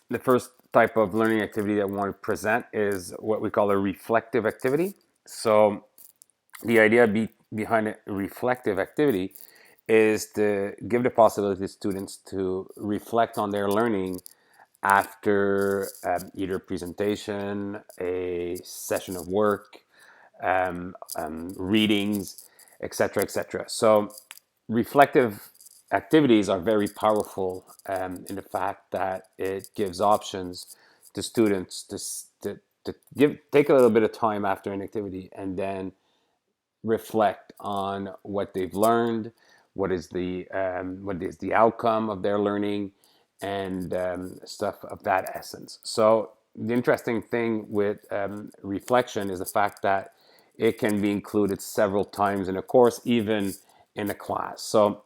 the first type of learning activity that we want to present is what we call a reflective activity. So the idea behind a reflective activity is to give the possibility to students to reflect on their learning after either a presentation, a session of work, readings, etc., etc. So reflective activities are very powerful in the fact that it gives options to students to take a little bit of time after an activity and then reflect on what they've learned, what is the outcome of their learning, and stuff of that essence. So the interesting thing with reflection is the fact that it can be included several times in a course, even in a class. So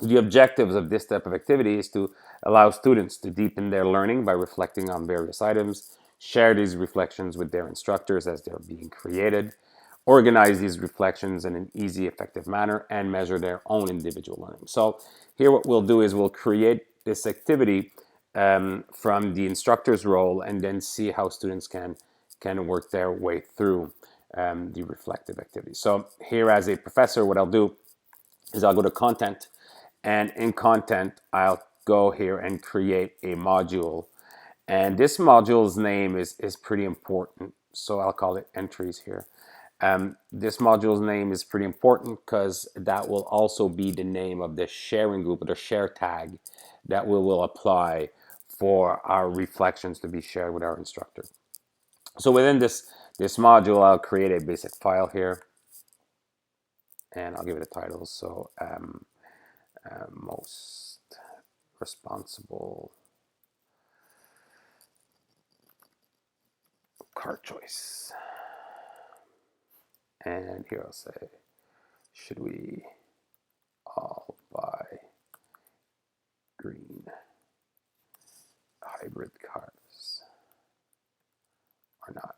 the objectives of this type of activity is to allow students to deepen their learning by reflecting on various items, share these reflections with their instructors as they're being created, organize these reflections in an easy, effective manner, and measure their own individual learning. So here what we'll do is we'll create this activity from the instructor's role and then see how students can work their way through the reflective activity. So here as a professor, what I'll do is I'll go to content, and in content, I'll go here and create a module. And this module's name is pretty important. So I'll call it entries here. This module's name is pretty important because that will also be the name of the sharing group or the share tag that we will apply for our reflections to be shared with our instructor. So within this module, I'll create a basic file here, and I'll give it a title. So most responsible card choice. And here I'll say, should we all buy green hybrid cars or not?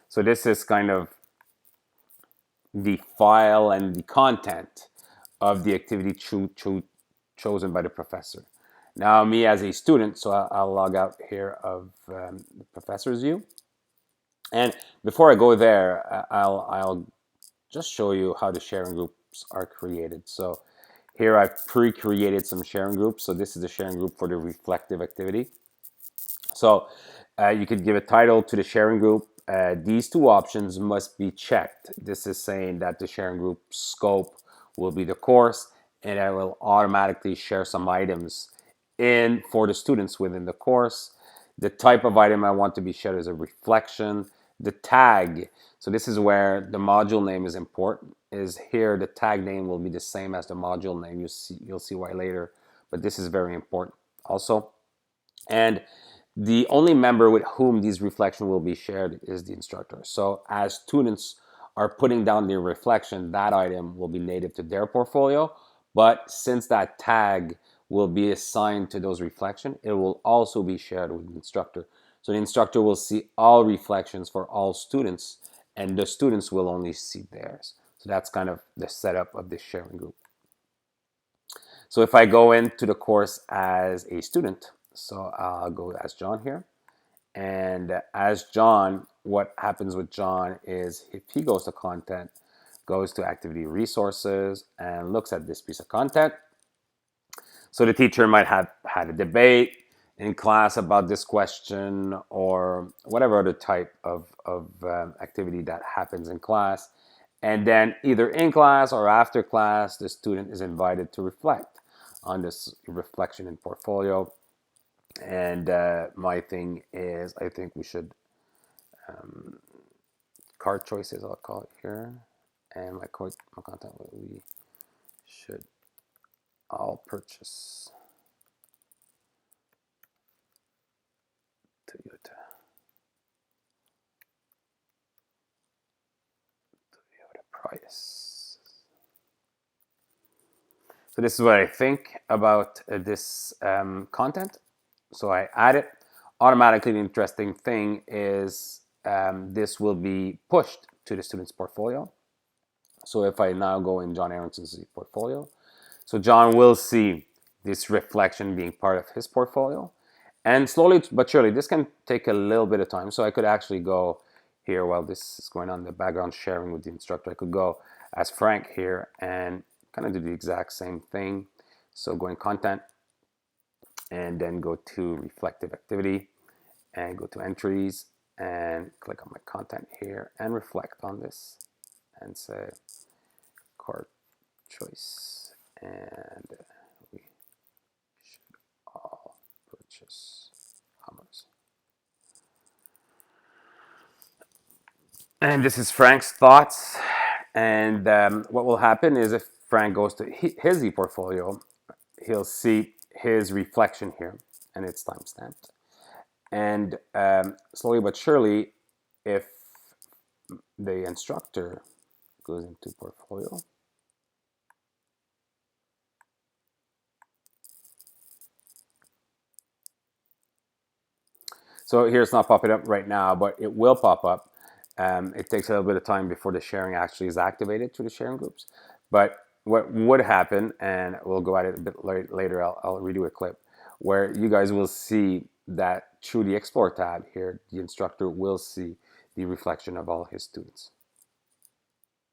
So this is kind of the file and the content of the activity chosen by the professor. Now me as a student, so I'll log out here of the professor's view. And before I go there, I'll just show you how the sharing groups are created. So here I've pre-created some sharing groups. So this is the sharing group for the reflective activity. So you could give a title to the sharing group. These two options must be checked. This is saying that the sharing group scope will be the course, and I will automatically share some items in for the students within the course. The type of item I want to be shared is a reflection. The tag, so this is where the module name is important, is here the tag name will be the same as the module name. You'll see why later, but this is very important also. And the only member with whom these reflections will be shared is the instructor. So as students are putting down their reflection, that item will be native to their portfolio. But since that tag will be assigned to those reflections, it will also be shared with the instructor. So the instructor will see all reflections for all students, and the students will only see theirs. So that's kind of the setup of this sharing group. So if I go into the course as a student, so I'll go as John here. And as John, what happens with John is if he goes to content, goes to activity resources and looks at this piece of content. So the teacher might have had a debate in class about this question or whatever other type of activity that happens in class. And then either in class or after class, the student is invited to reflect on this reflection in portfolio. And my thing is, I think we should, card choices, I'll call it here. And my content, we should all purchase Toyota Prius. So this is what I think about this content. So I add it. Automatically, the interesting thing is this will be pushed to the student's portfolio. So if I now go in John Aronson's portfolio, so John will see this reflection being part of his portfolio. And slowly but surely, this can take a little bit of time. So I could actually go here while this is going on, the background sharing with the instructor. I could go as Frank here and kind of do the exact same thing. So go in content and then go to reflective activity and go to entries and click on my content here and reflect on this and say cart choice, and we should all purchase hummus. And this is Frank's thoughts. And what will happen is if Frank goes to his ePortfolio, he'll see his reflection here, and it's timestamped. And slowly but surely, if the instructor goes into portfolio, so here it's not popping up right now, but it will pop up. It takes a little bit of time before the sharing actually is activated through the sharing groups. But what would happen, and we'll go at it a bit later, I'll redo a clip, where you guys will see that through the Explore tab here, the instructor will see the reflection of all his students.